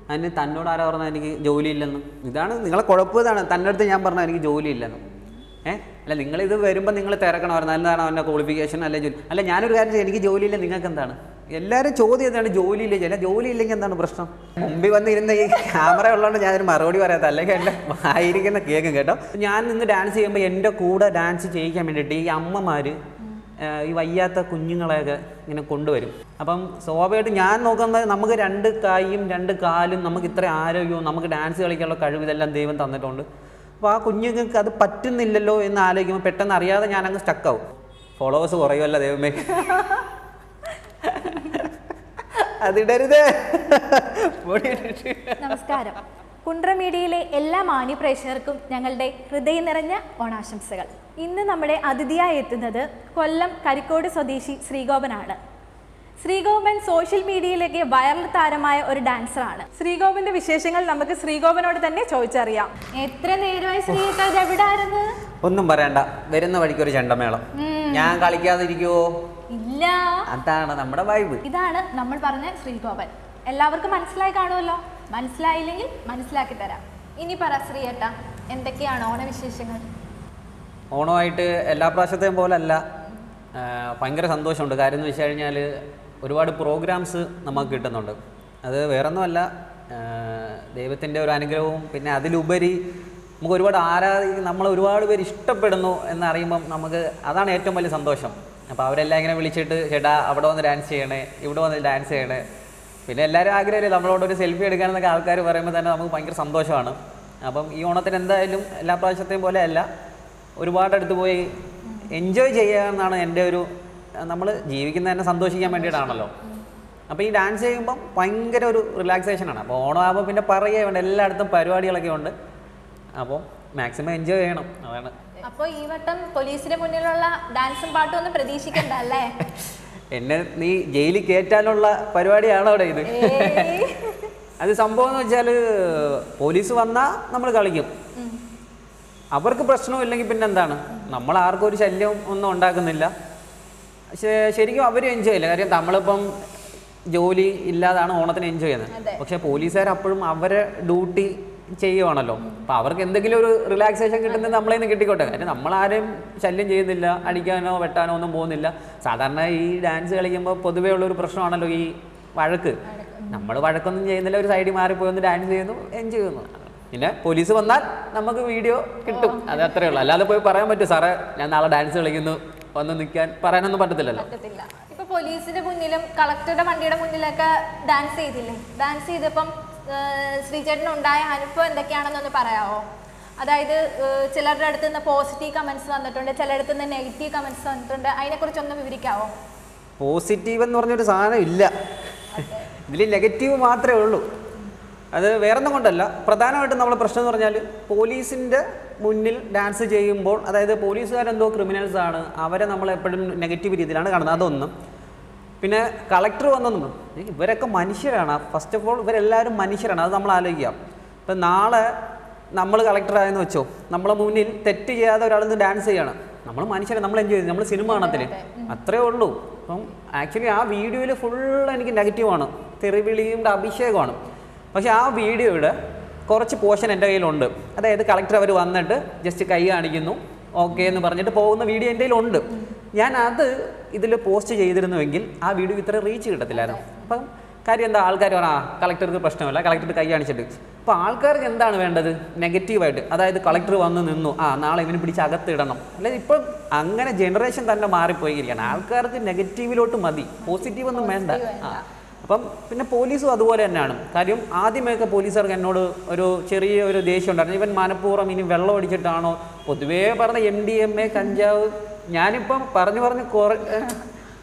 അതിന് തന്നോട് ആരാ പറഞ്ഞാൽ എനിക്ക് ജോലിയില്ലെന്നും. ഇതാണ് നിങ്ങളെ കുഴപ്പം. ഇതാണ് തൻ്റെ അടുത്ത് ഞാൻ പറഞ്ഞാൽ എനിക്ക് ജോലിയില്ലെന്നും. അല്ല നിങ്ങളിത് വരുമ്പോൾ നിങ്ങൾ തിരക്കണമായിരുന്നു, എന്താണ് അവൻ്റെ ക്വാളിഫിക്കേഷൻ അല്ലെ ജോലി. അല്ല ഞാനൊരു കാര്യം ചെയ്യാം, എനിക്ക് ജോലിയില്ല, നിങ്ങൾക്ക് എന്താണ്? എല്ലാവരും ചോദ്യം എന്താണ്? ജോലിയില്ല. ചില ജോലി ഇല്ലെങ്കിൽ എന്താണ് പ്രശ്നം? മുമ്പിൽ വന്നിരുന്ന ഈ ക്യാമറ ഉള്ളതുകൊണ്ട് ഞാനൊരു മറുപടി പറയാത്ത, അല്ലെങ്കിൽ എൻ്റെ ആയിരിക്കുന്ന കേൾക്കും കേട്ടോ. ഞാൻ നിന്ന് ഡാൻസ് ചെയ്യുമ്പോൾ എൻ്റെ കൂടെ ഡാൻസ് ചെയ്യിക്കാൻ വേണ്ടിയിട്ട് ഈ അമ്മമാർ ഈ വയ്യാത്ത കുഞ്ഞുങ്ങളെയൊക്കെ ഇങ്ങനെ കൊണ്ടുവരും. അപ്പം സ്വാഭാവികമായിട്ട് ഞാൻ നോക്കുന്നത് നമുക്ക് 2 കൈയും 2 കാലും, നമുക്ക് ഇത്ര ആരോഗ്യവും നമുക്ക് ഡാൻസ് കളിക്കാനുള്ള കഴിവ് ഇതെല്ലാം ദൈവം തന്നിട്ടുണ്ട്. അപ്പോൾ ആ കുഞ്ഞുങ്ങൾക്ക് അത് പറ്റുന്നില്ലല്ലോ എന്ന് ആലോചിക്കുമ്പോൾ പെട്ടെന്ന് അറിയാതെ ഞാനങ്ങ് സ്റ്റക്കാവും. ഫോളോവേഴ്സ് കുറയുമല്ലോ ദൈവമേ. അതിടരുത്. നമസ്കാരം. കുണ്ട്ര മീഡിയയിലെ എല്ലാ മാന്യ പ്രേക്ഷകർക്കും ഞങ്ങളുടെ ഹൃദയം നിറഞ്ഞ ഓണാശംസകൾ. ഇന്ന് നമ്മുടെ അതിഥിയായി എത്തുന്നത് കൊല്ലം കരിക്കോട് സ്വദേശി ശ്രീഗോപനാണ്. ശ്രീഗോപൻ സോഷ്യൽ മീഡിയയിലേക്ക് വൈറൽ താരമായ ഒരു ഡാൻസറാണ്. ശ്രീഗോപന്റെ വിശേഷങ്ങൾ നമുക്ക് ശ്രീഗോപനോട് തന്നെ ചോദിച്ചറിയാം. എത്ര നേരമായി ശ്രീകോപൻ എവിടായിരുന്നു? ഒന്നും പറയണ്ട, വരുന്ന വഴിക്ക് ഒരു ചെണ്ടമേളം. ഞാൻ കളിക്കാതിരിക്കുവോ? ഇല്ല. അതാണ് നമ്മുടെ വൈബ്. ഇതാണ് നമ്മൾ പറഞ്ഞ ശ്രീഗോപൻ. എല്ലാവർക്കും മനസ്സിലായി കാണുമല്ലോ. മനസ്സിലായില്ലെങ്കിൽ മനസ്സിലാക്കി തരാം. ഇനി പറ ശ്രീയേട്ടാ, എന്തൊക്കെയാണ് ഓണവിശേഷങ്ങൾ? ഓണമായിട്ട് എല്ലാ പ്രാവശ്യത്തെയും പോലെ അല്ല, ഭയങ്കര സന്തോഷമുണ്ട്. കാര്യം എന്ന് വെച്ച് കഴിഞ്ഞാൽ ഒരുപാട് പ്രോഗ്രാംസ് നമുക്ക് കിട്ടുന്നുണ്ട്. അത് വേറൊന്നുമല്ല, ദൈവത്തിൻ്റെ ഒരു അനുഗ്രഹവും പിന്നെ അതിലുപരി നമുക്ക് ഒരുപാട് നമ്മൾ ഒരുപാട് പേര് ഇഷ്ടപ്പെടുന്നു എന്നറിയുമ്പം നമുക്ക് അതാണ് ഏറ്റവും വലിയ സന്തോഷം. അപ്പോൾ അവരെല്ലാം ഇങ്ങനെ വിളിച്ചിട്ട് ചേട്ടാ അവിടെ വന്ന് ഡാൻസ് ചെയ്യണേ, ഇവിടെ വന്ന് ഡാൻസ് ചെയ്യണേ. പിന്നെ എല്ലാവരും ആഗ്രഹമില്ല നമ്മളോടൊരു സെൽഫി എടുക്കാനെന്നൊക്കെ ആൾക്കാർ പറയുമ്പോൾ തന്നെ നമുക്ക് ഭയങ്കര സന്തോഷമാണ്. അപ്പം ഈ ഓണത്തിന് എന്തായാലും എല്ലാ പ്രാവശ്യത്തെയും പോലെ അല്ല, ഒരുപാട് അടുത്ത് പോയി എൻജോയ് ചെയ്യാമെന്നാണ് എൻ്റെ ഒരു, നമ്മൾ ജീവിക്കുന്നത് തന്നെ സന്തോഷിക്കാൻ വേണ്ടിയിട്ടാണല്ലോ. അപ്പോൾ ഈ ഡാൻസ് ചെയ്യുമ്പം ഭയങ്കര ഒരു റിലാക്സേഷനാണ്. അപ്പോൾ ഓണമാകുമ്പോൾ പിന്നെ പറയുകയേ വേണ്ട, എല്ലായിടത്തും പരിപാടികളൊക്കെ ഉണ്ട്. അപ്പോൾ മാക്സിമം എൻജോയ് ചെയ്യണം, അതാണ്. അപ്പോൾ ഈ വട്ടം പോലീസിന്റെ മുന്നിലുള്ള ഡാൻസും പാട്ടും ഒന്നും പ്രതീക്ഷിക്കണ്ട അല്ലേ? എന്നെ നീ ജയിലിൽ കയറ്റാനുള്ള പരിപാടിയാണോ അവിടെ ഇത്? അത് സംഭവം എന്ന് വെച്ചാൽ പോലീസ് വന്നാൽ നമ്മൾ കളിക്കും, അവർക്ക് പ്രശ്നമില്ലെങ്കിൽ പിന്നെ എന്താണ്, നമ്മൾ ആർക്കും ഒരു ശല്യം ഒന്നും ഉണ്ടാക്കുന്നില്ല. പക്ഷേ ശരിക്കും അവർ എൻജോയ് ചെയ്യില്ല. കാര്യം നമ്മളിപ്പം ജോലി ഇല്ലാതാണ് ഓണത്തിന് എൻജോയ് ചെയ്യുന്നത്. പക്ഷേ പോലീസുകാർ അപ്പോഴും അവരെ ഡ്യൂട്ടി ചെയ്യുവാണല്ലോ. അപ്പം അവർക്ക് എന്തെങ്കിലും ഒരു റിലാക്സേഷൻ കിട്ടുന്നത് നമ്മളെ നിന്ന് കിട്ടിക്കോട്ടെ. കാര്യം നമ്മളാരും ശല്യം ചെയ്യുന്നില്ല, അടിക്കാനോ വെട്ടാനോ ഒന്നും പോകുന്നില്ല. സാധാരണ ഈ ഡാൻസ് കളിക്കുമ്പോൾ പൊതുവേ ഉള്ളൊരു പ്രശ്നമാണല്ലോ ഈ വഴക്ക്. നമ്മൾ വഴക്കൊന്നും ചെയ്യുന്നില്ല, ഒരു സൈഡിൽ മാറിപ്പോയി ഒന്ന് ഡാൻസ് ചെയ്യുന്നു, എൻജോയ് ചെയ്യുന്നു. പിന്നെ പോലീസ് വന്നാൽ നമുക്ക് വീഡിയോ കിട്ടും, അത് അത്രയേ ഉള്ളൂ. അല്ലാതെ പോയി പറയാൻ പറ്റും സാറേ ഞാൻ നാളെ ഡാൻസ് കളിക്കുന്നു വന്ന് നിൽക്കാൻ പറയാനൊന്നും പറ്റത്തില്ലല്ലോ. ഇപ്പൊ പോലീസിന്റെ മുന്നിലും കളക്ടറുടെ വണ്ടിയുടെ മുന്നിലൊക്കെ ഡാൻസ് ചെയ്തില്ലേ? ഡാൻസ് ചെയ്തപ്പം ശ്രീചേട്ടനുണ്ടായ അനുഭവം എന്തൊക്കെയാണെന്നൊന്ന് പറയാമോ? അതായത് ചിലരുടെ അടുത്ത് നിന്ന് പോസിറ്റീവ് കമന്റ്സ് വന്നിട്ടുണ്ട്, ചിലരുടെ നിന്ന് നെഗറ്റീവ് കമന്റ്സ് വന്നിട്ടുണ്ട്. അതിനെക്കുറിച്ചൊന്ന് വിവരിക്കാവോ? പോസിറ്റീവ് എന്ന് പറഞ്ഞൊരു സാധനം ഇല്ല, ഇതിൽ നെഗറ്റീവ് മാത്രമേ ഉള്ളൂ. അത് വേറൊന്നും കൊണ്ടല്ല, പ്രധാനമായിട്ടും നമ്മളെ പ്രശ്നം എന്ന് പറഞ്ഞാൽ പോലീസിൻ്റെ മുന്നിൽ ഡാൻസ് ചെയ്യുമ്പോൾ, അതായത് പോലീസുകാരെന്തോ ക്രിമിനൽസ് ആണ്, അവരെ നമ്മളെപ്പോഴും നെഗറ്റീവ് രീതിയിലാണ് കാണുന്നത്. അതൊന്നും. പിന്നെ കളക്ടർ വന്നൊന്നും, ഇവരൊക്കെ മനുഷ്യരാണ്. ഫസ്റ്റ് ഓഫ് ഓൾ ഇവരെല്ലാവരും മനുഷ്യരാണ്, അത് നമ്മൾ ആലോചിക്കാം. ഇപ്പം നാളെ നമ്മൾ കളക്ടറായെന്ന് വെച്ചോ, നമ്മളെ മുന്നിൽ തെറ്റ് ചെയ്യാതെ ഒരാളിന്ന് ഡാൻസ് ചെയ്യാണ്, നമ്മൾ മനുഷ്യരെ, നമ്മൾ എൻജോയ് ചെയ്തു, നമ്മൾ സിനിമ കാണത്തിൽ അത്രേ ഉള്ളൂ. അപ്പം ആക്ച്വലി ആ വീഡിയോയിൽ ഫുള്ള് എനിക്ക് നെഗറ്റീവാണ്, തെറിവിളിയും അഭിഷേകമാണ്. പക്ഷേ ആ വീഡിയോയുടെ കുറച്ച് പോർഷൻ എൻ്റെ കയ്യിലുണ്ട്. അതായത് കളക്ടർ അവർ വന്നിട്ട് ജസ്റ്റ് കൈ കാണിക്കുന്നു, ഓക്കെ എന്ന് പറഞ്ഞിട്ട് പോകുന്ന വീഡിയോ എൻ്റെ കയ്യിലുണ്ട്. ഞാൻ അത് ഇതിൽ പോസ്റ്റ് ചെയ്തിരുന്നുവെങ്കിൽ ആ വീഡിയോ ഇത്ര റീച്ച് കിട്ടത്തില്ലായിരുന്നു. അപ്പം കാര്യം എന്താ, ആൾക്കാർ പറഞ്ഞാൽ കളക്ടർക്ക് പ്രശ്നമില്ല, കളക്ടർ കൈ കാണിച്ചിട്ട്. അപ്പോൾ ആൾക്കാർക്ക് എന്താണ് വേണ്ടത്? നെഗറ്റീവായിട്ട്, അതായത് കളക്ടർ വന്ന് നിന്നു, നാളെ ഇവന് പിടിച്ച് അകത്തിടണം. അല്ലെങ്കിൽ ഇപ്പം അങ്ങനെ ജനറേഷൻ തന്നെ മാറിപ്പോയിരിക്കുകയാണ്. ആൾക്കാർക്ക് നെഗറ്റീവിലോട്ട് മതി, പോസിറ്റീവ് ഒന്നും വേണ്ട. അപ്പം പിന്നെ പോലീസും അതുപോലെ തന്നെയാണ്. കാര്യം ആദ്യമൊക്കെ പോലീസുകാർക്ക് എന്നോട് ഒരു ചെറിയൊരു ദേഷ്യം ഉണ്ടായിരുന്നു. ഇവൻ മനഃപൂർവ്വം ഇനി വെള്ളം അടിച്ചിട്ടാണോ, പൊതുവേ പറഞ്ഞ MDMA കഞ്ചാവ്, ഞാനിപ്പം പറഞ്ഞ്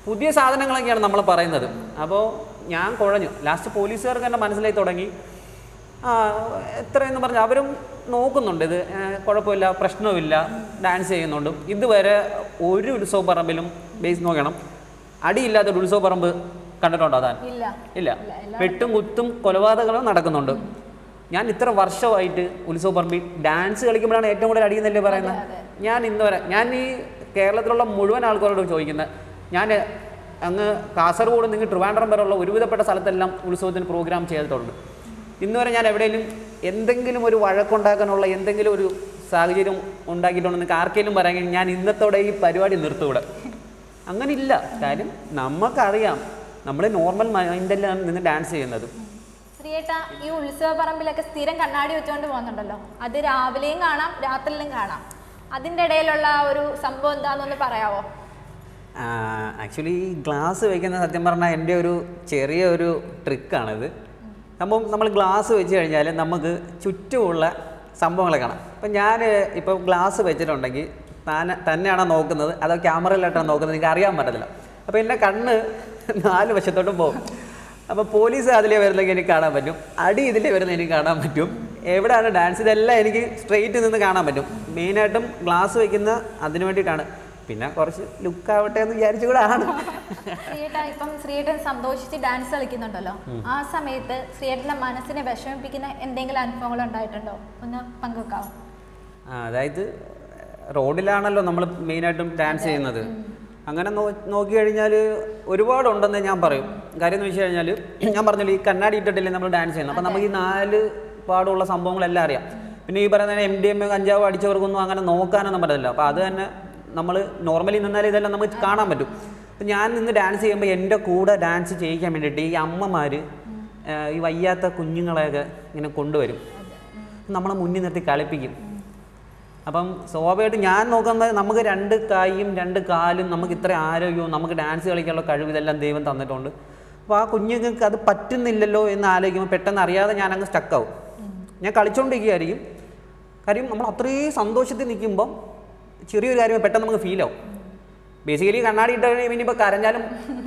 പുതിയ സാധനങ്ങളൊക്കെയാണ് നമ്മൾ പറയുന്നത്. അപ്പോൾ ഞാൻ കുഴഞ്ഞു. ലാസ്റ്റ് പോലീസുകാർക്ക് തന്നെ മനസ്സിലായി തുടങ്ങി, എത്രയെന്ന് പറഞ്ഞാൽ അവരും നോക്കുന്നുണ്ട്, ഇത് കുഴപ്പമില്ല, പ്രശ്നവുമില്ല, ഡാൻസ് ചെയ്യുന്നുണ്ട്. ഇതുവരെ ഒരു ഉത്സവ പറമ്പിലും ബേസ് നോക്കണം അടിയില്ലാത്തൊരു ഉത്സവ പറമ്പ് കണ്ടിട്ടുണ്ടോ? അതാൻ ഇല്ല. വെട്ടും കുത്തും കൊലപാതകങ്ങളും നടക്കുന്നുണ്ട്. ഞാൻ ഇത്ര വർഷമായിട്ട് ഉത്സവ പറമ്പിൽ ഡാൻസ് കളിക്കുമ്പോഴാണ് ഏറ്റവും കൂടുതൽ അടിയെന്നല്ലേ പറയുന്നത്. ഞാൻ ഇന്ന് വരെ, ഞാൻ ഈ കേരളത്തിലുള്ള മുഴുവൻ ആൾക്കാരോട് ചോദിക്കുന്നത്, ഞാൻ അങ്ങ് കാസർഗോഡ് നിങ്ങൾ ട്രിവാൻഡ്രം വരെയുള്ള ഒരുവിധപ്പെട്ട സ്ഥലത്തെല്ലാം ഉത്സവത്തിന് പ്രോഗ്രാം ചെയ്തിട്ടുണ്ട്. ഇന്ന് വരെ ഞാൻ എവിടെയെങ്കിലും എന്തെങ്കിലും ഒരു വഴക്കുണ്ടാക്കാനുള്ള എന്തെങ്കിലും ഒരു സാഹചര്യം ഉണ്ടാക്കിയിട്ടുണ്ടെന്ന് ആർക്കെങ്കിലും പറയാമെങ്കിൽ ഞാൻ ഇന്നത്തോടെ ഈ പരിപാടി നിർത്തൂടെ. അങ്ങനെ ഇല്ല. കാര്യം നമുക്കറിയാം നമ്മൾ നോർമൽ മൈൻഡിലാണ് നിന്ന് ഡാൻസ് ചെയ്യുന്നത്. ശ്രീയേട്ടാ, ഈ ഉത്സവ പറമ്പിലൊക്കെ സ്ഥിരം കണ്ണാടി വെച്ചുകൊണ്ട് പോകുന്നുണ്ടല്ലോ, അത് രാവിലെയും കാണാം രാത്രിയിലും കാണാം. അതിൻ്റെ ഇടയിലുള്ള ഒരു സംഭവം എന്താണെന്നൊന്ന് പറയാവോ? ആക്ച്വലി ഈ ഗ്ലാസ് വയ്ക്കുന്ന സത്യം പറഞ്ഞാൽ എൻ്റെ ഒരു ചെറിയൊരു ട്രിക്കാണിത്. സംഭവം നമ്മൾ ഗ്ലാസ് വെച്ച് കഴിഞ്ഞാൽ നമുക്ക് ചുറ്റുമുള്ള സംഭവങ്ങളെ കാണാം. ഇപ്പം ഞാൻ ഇപ്പോൾ ഗ്ലാസ് വെച്ചിട്ടുണ്ടെങ്കിൽ തന്നെയാണോ നോക്കുന്നത് അതോ ക്യാമറയിലായിട്ടാണ് നോക്കുന്നത് എനിക്ക് അറിയാൻ പറ്റത്തില്ല. അപ്പോൾ എൻ്റെ കണ്ണ് 4 വശത്തോട്ടും പോകും. അപ്പോൾ പോലീസ് അതിലേ വരുന്നെങ്കിൽ എനിക്ക് കാണാൻ പറ്റും, അടി ഇതിലേ വരുന്ന എനിക്ക് കാണാൻ പറ്റും, എവിടെയാണ് ഡാൻസ് ഇതെല്ലാം എനിക്ക് സ്ട്രെയിറ്റ് നിന്ന് കാണാൻ പറ്റും. മെയിനായിട്ടും ഗ്ലാസ് വയ്ക്കുന്ന അതിന് വേണ്ടിയിട്ടാണ്. പിന്നെ കുറച്ച് ലുക്കാവട്ടെ എന്ന് വിചാരിച്ചുകൂടെ ആണ്. ശ്രീയേട്ടാ, ഇപ്പം ശ്രീയേട്ടൻ സന്തോഷിച്ച് ഡാൻസ് കളിക്കുന്നുണ്ടല്ലോ, ആ സമയത്ത് ശ്രീയേട്ടൻ്റെ മനസ്സിനെ വിഷമിപ്പിക്കുന്ന എന്തെങ്കിലും അനുഭവങ്ങൾ ഉണ്ടായിട്ടുണ്ടോ? ഒന്ന് പങ്കുവെക്കാവോ? അതായത് റോഡിലാണല്ലോ നമ്മൾ മെയിനായിട്ടും ഡാൻസ് ചെയ്യുന്നത്. അങ്ങനെ നോക്കി കഴിഞ്ഞാൽ ഒരുപാടുണ്ടെന്ന് ഞാൻ പറയും. കാര്യം എന്ന് വെച്ച് കഴിഞ്ഞാൽ ഞാൻ പറഞ്ഞല്ലോ ഈ കണ്ണാടി ഇട്ടിട്ടില്ലേ നമ്മൾ ഡാൻസ് ചെയ്യുന്നത്. അപ്പോൾ നമുക്ക് ഈ 4 പാടുള്ള സംഭവങ്ങളെല്ലാം അറിയാം. പിന്നെ ഈ പറയുന്ന MDMA കഞ്ചാവ് അടിച്ചവർക്കൊന്നും അങ്ങനെ നോക്കാനൊന്നും പറ്റില്ല. അപ്പോൾ അത് തന്നെ നമ്മൾ നോർമലി നിന്നാൽ ഇതെല്ലാം നമുക്ക് കാണാൻ പറ്റും. അപ്പം ഞാൻ നിന്ന് ഡാൻസ് ചെയ്യുമ്പോൾ എൻ്റെ കൂടെ ഡാൻസ് ചെയ്യിക്കാൻ വേണ്ടിയിട്ട് ഈ അമ്മമാർ ഈ വയ്യാത്ത കുഞ്ഞുങ്ങളെയൊക്കെ ഇങ്ങനെ കൊണ്ടുവരും, നമ്മളെ മുന്നിൽ നിർത്തി കളിപ്പിക്കും. അപ്പം സ്വാഭാവികമായിട്ട് ഞാൻ നോക്കുന്നത് നമുക്ക് 2 കൈയും 2 കാലും നമുക്ക് ഇത്ര ആരോഗ്യവും നമുക്ക് ഡാൻസ് കളിക്കാനുള്ള കഴിവ് ഇതെല്ലാം ദൈവം തന്നിട്ടുണ്ട്. അപ്പോൾ ആ കുഞ്ഞുങ്ങൾക്ക് അത് പറ്റുന്നില്ലല്ലോ എന്ന് ആലോചിക്കുമ്പോൾ പെട്ടെന്ന് അറിയാതെ ഞാനങ്ങ് സ്റ്റക്കാവും. ഞാൻ കളിച്ചുകൊണ്ടിരിക്കുകയായിരിക്കും. കാര്യം നമ്മൾ അത്രയും സന്തോഷത്തിൽ നിൽക്കുമ്പം ചെറിയൊരു കാര്യം പെട്ടെന്ന് നമുക്ക് ഫീലാവും. ബേസിക്കലി കണ്ണാടി ഇട്ട് ഇനിയിപ്പോൾ കരഞ്ഞാലും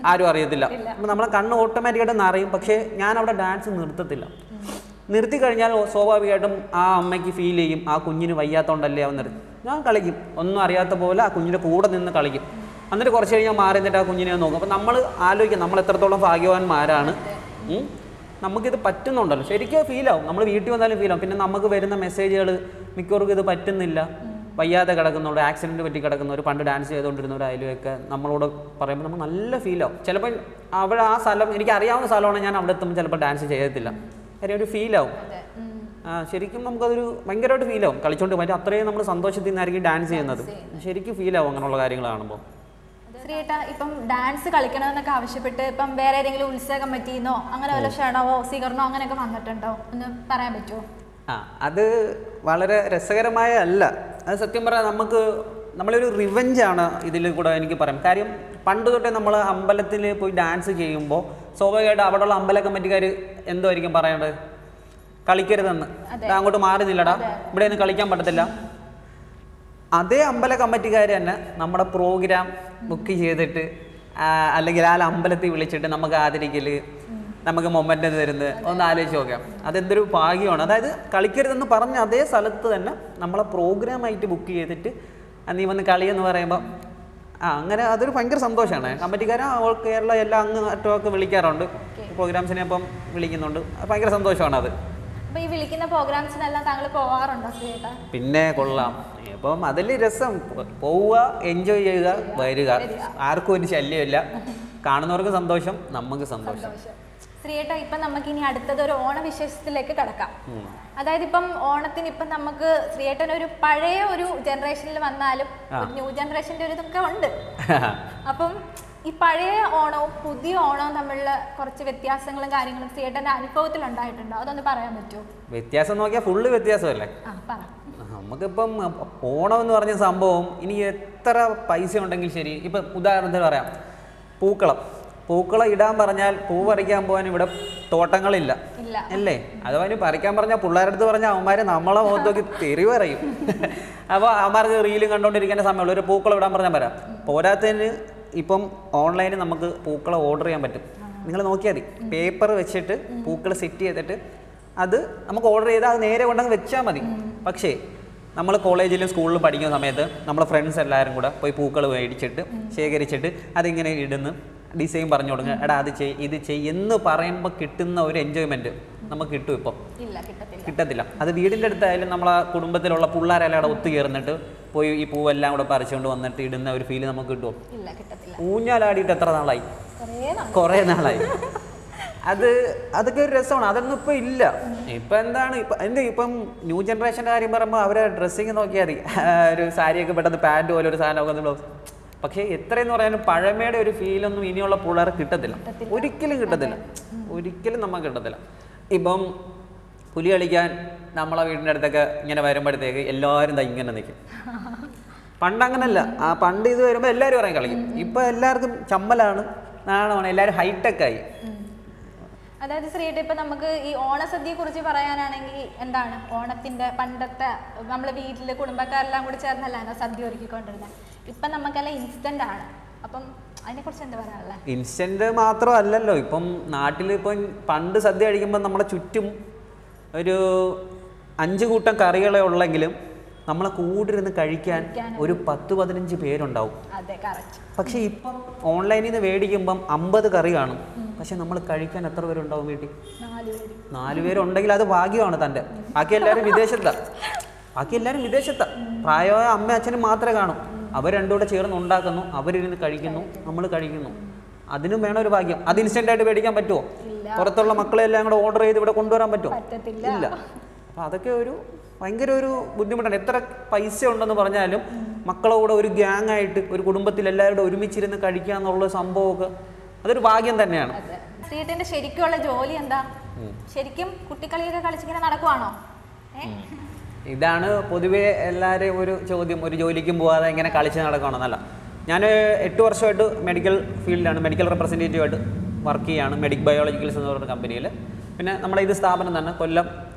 ആരും അറിയത്തില്ല. അപ്പോൾ നമ്മളെ കണ്ണ് ഓട്ടോമാറ്റിക്കായിട്ട് നിറയും. പക്ഷേ ഞാൻ അവിടെ ഡാൻസ് നിർത്തത്തില്ല. നിർത്തി കഴിഞ്ഞാൽ സ്വാഭാവികമായിട്ടും ആ അമ്മയ്ക്ക് ഫീൽ ചെയ്യും ആ കുഞ്ഞിന് വയ്യാത്തോണ്ടല്ലേ അവൻ നിർത്തി. ഞാൻ കളിക്കും, ഒന്നും അറിയാത്ത പോലെ ആ കുഞ്ഞിൻ്റെ കൂടെ നിന്ന് കളിക്കും. എന്നിട്ട് കുറച്ച് കഴിഞ്ഞാൽ മാറി നിന്നിട്ട് ആ കുഞ്ഞിനെ നോക്കും. അപ്പോൾ നമ്മൾ ആലോചിക്കും നമ്മൾ എത്രത്തോളം ഭാഗ്യവാന്മാരാണ്, നമുക്കിത് പറ്റുന്നുണ്ടല്ലോ. ശരിക്കും ഫീലാവും. നമ്മൾ വീട്ടിൽ വന്നാലും ഫീലാവും. പിന്നെ നമുക്ക് വരുന്ന മെസ്സേജുകൾ മിക്കവർക്കും ഇത് പറ്റുന്നില്ല, വയ്യാതെ കിടക്കുന്നവർ, ആക്സിഡൻറ്റ് പറ്റി കിടക്കുന്നവർ, പണ്ട് ഡാൻസ് ചെയ്തുകൊണ്ടിരുന്നവരായാലും ഒക്കെ നമ്മളോട് പറയുമ്പോൾ നമുക്ക് നല്ല ഫീലാവും. ചിലപ്പോൾ അവിടെ ആ സ്ഥലം എനിക്കറിയാവുന്ന സ്ഥലമാണ്, ഞാൻ അവിടെ എത്തുമ്പോൾ ചിലപ്പോൾ ഡാൻസ് ചെയ്യത്തില്ല. കാര്യം ഒരു ഫീലാവും. ശരിക്കും നമുക്കതൊരു ഭയങ്കരമായിട്ട് ഫീലാവും. കളിച്ചോണ്ട് പറ്റും അത്രയും നമ്മൾ സന്തോഷത്തിൽ നിന്നായിരിക്കും ഡാൻസ് ചെയ്യുന്നത്. ശരിക്കും ഫീലാവും അങ്ങനെയുള്ള കാര്യങ്ങൾ കാണുമ്പോൾ. ശ്രീയേട്ടാ, ഇപ്പം ഡാൻസ് കളിക്കണമെന്നൊക്കെ ആവശ്യപ്പെട്ട് ഇപ്പം വേറെ ഏതെങ്കിലും ഉത്സവ കമ്മിറ്റിന്നോ അങ്ങനെ വല്ല ക്ഷണമോ സ്വീകരണമോ അങ്ങനെയൊക്കെ വന്നിട്ടുണ്ടോ? ഒന്ന് പറയാൻ പറ്റുമോ? അത് വളരെ രസകരമായ അല്ല. അത് സത്യം പറയാൻ നമ്മളൊരു റിവെഞ്ചാണ് ഇതിൽ കൂടെ എനിക്ക് പറയാം. കാര്യം പണ്ട് തൊട്ടേ നമ്മൾ അമ്പലത്തിൽ പോയി ഡാൻസ് ചെയ്യുമ്പോൾ സ്വാഭാവികമായിട്ട് അവിടെയുള്ള അമ്പല കമ്മിറ്റിക്കാർ എന്തായിരിക്കും പറയേണ്ടത്? കളിക്കരുതെന്ന്, അങ്ങോട്ട് മാറി നില്ലടാ, ഇവിടെ നിന്ന് കളിക്കാൻ പറ്റത്തില്ല. അതേ അമ്പല കമ്മിറ്റിക്കാർ തന്നെ നമ്മുടെ പ്രോഗ്രാം ബുക്ക് ചെയ്തിട്ട് അല്ലെങ്കിൽ ആ അമ്പലത്തിൽ വിളിച്ചിട്ട് നമുക്ക് ആദരിക്കൽ, നമുക്ക് മൊമെൻ്റ് തരുന്നത് ഒന്ന് ആലോചിച്ച് നോക്കാം. അതെന്തൊരു ഭാഗ്യമാണ്. അതായത് കളിക്കരുതെന്ന് പറഞ്ഞ അതേ സ്ഥലത്ത് തന്നെ നമ്മളെ പ്രോഗ്രാമായിട്ട് ബുക്ക് ചെയ്തിട്ട് നീ വന്ന് കളിയെന്ന് പറയുമ്പോൾ അങ്ങനെ അതൊരു ഭയങ്കര സന്തോഷമാണ്. കമ്മിറ്റിക്കാരൻ കേരള എല്ലാ അറ്റമൊക്കെ വിളിക്കാറുണ്ട്, പ്രോഗ്രാംസിനെ അപ്പം വിളിക്കുന്നുണ്ട്. ഭയങ്കര സന്തോഷമാണ് അത്. അപ്പോൾ ഈ വിളിക്കുന്ന പ്രോഗ്രാംസിനെല്ലാം താങ്കൾ പോകാറുണ്ടോ ശ്രീയേട്ടാ? പിന്നെ കൊള്ളാം. അപ്പം അതിൽ രസം പോവുക, എൻജോയ് ചെയ്യുക, വരിക. ആർക്കും ഒരു ശല്യമില്ല. കാണുന്നവർക്ക് സന്തോഷം, നമുക്ക് സന്തോഷം. ശ്രീയേട്ടാ, ഇപ്പം നമുക്ക് ഇനി അടുത്തത് ഒരു ഓണവിശേഷത്തിലേക്ക് കടക്കാം. അതായത് ഇപ്പം ഓണത്തിന് ഇപ്പം നമുക്ക് ശ്രീയേട്ടൻ ഒരു പഴയ ഒരു ജനറേഷനിൽ വന്നാലും ന്യൂ ജനറേഷൻ്റെ ഒരു ഇതൊക്കെ ഉണ്ട്. അപ്പം ഈ പഴയ ഓണവും പുതിയ ഓണവും തമ്മിലുള്ള കുറച്ച് വ്യത്യാസങ്ങളും കാര്യങ്ങളും ശ്രീയേട്ടൻ്റെ അനുഭവത്തിൽ ഉണ്ടായിട്ടുണ്ടോ? അതൊന്ന് പറയാൻ പറ്റുമോ? വ്യത്യാസം നോക്കിയാൽ ഫുള്ള് വ്യത്യാസമല്ലേ. നമുക്കിപ്പം ഓണം എന്ന് പറഞ്ഞ സംഭവം ഇനി എത്ര പൈസ ഉണ്ടെങ്കിൽ ശരി, ഇപ്പം ഉദാഹരണത്തിന് പറയാം, പൂക്കളം ഇടാൻ പറഞ്ഞാൽ പൂ പറിക്കാൻ പോകാൻ ഇവിടെ തോട്ടങ്ങളില്ല അല്ലേ. അഥവാ ഇനി പറിക്കാൻ പറഞ്ഞാൽ പിള്ളേരുടെ അടുത്ത് പറഞ്ഞാൽ അവന്മാരെ നമ്മളെ മുഖത്ത് നോക്കി തെറി പറയും. അപ്പോൾ അവന്മാർക്ക് റീലും കണ്ടുകൊണ്ടിരിക്കേണ്ട സമയമുള്ളൂ. ഒരു പൂക്കളം ഇടാൻ പറഞ്ഞാൽ വരാം. പോരാത്തതിന് ഇപ്പം ഓൺലൈനിൽ നമുക്ക് പൂക്കളം ഓർഡർ ചെയ്യാൻ പറ്റും. നിങ്ങൾ നോക്കിയാൽ മതി, പേപ്പർ വെച്ചിട്ട് പൂക്കൾ സെറ്റ് ചെയ്തിട്ട് അത് നമുക്ക് ഓർഡർ ചെയ്താൽ അത് നേരെ കൊണ്ടങ്ങ് വെച്ചാൽ മതി. പക്ഷേ നമ്മൾ കോളേജിലും സ്കൂളിലും പഠിക്കുന്ന സമയത്ത് നമ്മൾ ഫ്രണ്ട്സ് എല്ലാവരും കൂടെ പോയി പൂക്കൾ മേടിച്ചിട്ട് ശേഖരിച്ചിട്ട് അതിങ്ങനെ ഇടുന്നു, ഡിസൈൻ പറഞ്ഞു കൊടുക്കുക, എടാ അത് ഇത് എന്ന് പറയുമ്പോൾ കിട്ടുന്ന ഒരു എൻജോയ്മെൻറ്റ് നമുക്ക് കിട്ടും. ഇപ്പം കിട്ടത്തില്ല. അത് വീടിൻ്റെ അടുത്തായാലും നമ്മളെ കുടുംബത്തിലുള്ള പിള്ളേരെല്ലാം അവിടെ ഒത്തുചേർന്നിട്ട് പോയി ഈ പൂവെല്ലാം കൂടെ പറിച്ചുകൊണ്ട് വന്നിട്ട് ഇടുന്ന ഒരു ഫീല് നമുക്ക് കിട്ടുമോ? ഊഞ്ഞാലാടിയിട്ട് എത്ര നാളായി? കുറേ നാളായി. അതൊക്കെ ഒരു രസമാണ്. അതൊന്നും ഇപ്പം ഇല്ല. ഇപ്പം എന്താണ് ഇപ്പം ന്യൂ ജനറേഷൻ്റെ കാര്യം പറയുമ്പോൾ അവരെ ഡ്രസ്സിങ് നോക്കിയാൽ മതി. ഒരു സാരിയൊക്കെ പെട്ടെന്ന് പാൻറ്റ് പോലെ ഒരു സാധനമൊക്കെ ബ്ലൗസ്. പക്ഷേ എത്രയെന്ന് പറയാനും പഴമയുടെ ഒരു ഫീലൊന്നും ഇനിയുള്ള പിള്ളേർ കിട്ടത്തില്ല, ഒരിക്കലും കിട്ടത്തില്ല, ഒരിക്കലും നമുക്ക് കിട്ടത്തില്ല. ഇപ്പം പുലി കളിക്കാൻ നമ്മളെ വീടിൻ്റെ അടുത്തൊക്കെ ഇങ്ങനെ വരുമ്പോഴത്തേക്ക് എല്ലാവരും ഇങ്ങനെ നിൽക്കും. പണ്ട് അങ്ങനല്ല. പണ്ട് ഇത് വരുമ്പോൾ എല്ലാവരും പറയാൻ കളിക്കും. ഇപ്പം എല്ലാവർക്കും ചമ്മലാണ്, നാണമാണ്, എല്ലാവരും ഹൈടെക്കായി. അതായത് ശ്രീയേട്ട, ഇപ്പം നമുക്ക് ഈ ഓണസദ്യയെ കുറിച്ച് പറയാനാണെങ്കിൽ എന്താണ്, ഓണത്തിൻ്റെ പണ്ടത്തെ നമ്മൾ വീട്ടിൽ കുടുംബക്കാരെല്ലാം കൂടി ചേർന്നല്ലാണോ സദ്യ ഒരുക്കിക്കൊണ്ടിരുന്നത്. ഇപ്പം നമുക്കെല്ലാം ഇൻസ്റ്റൻ്റ് ആണ്. അപ്പം അതിനെക്കുറിച്ച് എന്താ പറയാനുള്ളത്? ഇൻസ്റ്റൻ്റ് മാത്രമല്ലല്ലോ, ഇപ്പം നാട്ടിൽ ഇപ്പം പണ്ട് സദ്യ കഴിക്കുമ്പോൾ നമ്മുടെ ചുറ്റും ഒരു 5 കൂട്ടം കറികളെ ഉള്ളെങ്കിലും നമ്മളെ കൂടിരുന്ന് കഴിക്കാൻ ഒരു 10-15 പേരുണ്ടാവും. പക്ഷെ ഇപ്പം ഓൺലൈനിൽ നിന്ന് മേടിക്കുമ്പം 50 കറി കാണും. പക്ഷെ നമ്മൾ കഴിക്കാൻ എത്ര പേരുണ്ടാവും വീട്ടിൽ? 4 പേരുണ്ടെങ്കിൽ അത് ഭാഗ്യമാണ് തൻ്റെ. ബാക്കി എല്ലാവരും വിദേശത്താണ്. പ്രായമായ അമ്മ അച്ഛനും മാത്രമേ കാണും. അവർ രണ്ടും കൂടെ ചേർന്ന് ഉണ്ടാക്കുന്നു, അവരിരുന്ന് കഴിക്കുന്നു, നമ്മൾ കഴിക്കുന്നു. അതിനും വേണം ഒരു ഭാഗ്യം. അത് ഇൻസ്റ്റൻ്റായിട്ട് മേടിക്കാൻ പറ്റുമോ? പുറത്തുള്ള മക്കളെല്ലാം കൂടെ ഓർഡർ ചെയ്ത് ഇവിടെ കൊണ്ടുവരാൻ പറ്റുമോ? ഇല്ല. അപ്പം അതൊക്കെ ഭയങ്കര ഒരു ബുദ്ധിമുട്ടാണ്. എത്ര പൈസ ഉണ്ടെന്ന് പറഞ്ഞാലും മക്കളെ കൂടെ ഒരു ഗ്യാങ് ആയിട്ട് ഒരു കുടുംബത്തിൽ എല്ലാവരും ഒരുമിച്ചിരുന്ന് കഴിക്കുക എന്നുള്ള സംഭവമൊക്കെ അതൊരു ഭാഗ്യം തന്നെയാണ്. ശ്രീയേട്ടൻ്റെ ശരിക്കുള്ള ജോലി എന്താ? ശരിക്കും കുട്ടിക്കളിയൊക്കെ കളിച്ചിങ്ങനെ നടക്കുവാണോ? ഇതാണ് പൊതുവേ എല്ലാവരെയും ഒരു ചോദ്യം. ഒരു ജോലിക്കും പോകാതെ ഇങ്ങനെ കളിച്ച് നടക്കുകയാണെന്നല്ല. ഞാൻ 8 വർഷമായിട്ട് മെഡിക്കൽ ഫീൽഡിലാണ്, മെഡിക്കൽ റെപ്രസെൻറ്റേറ്റീവായിട്ട് വർക്ക് ചെയ്യുകയാണ്, മെഡിക് ബയോളജിക്കൽസ് എന്ന് പറയുന്ന കമ്പനിയിൽ. പിന്നെ നമ്മുടെ ഇത് സ്ഥാപനം തന്നെ കൊല്ലം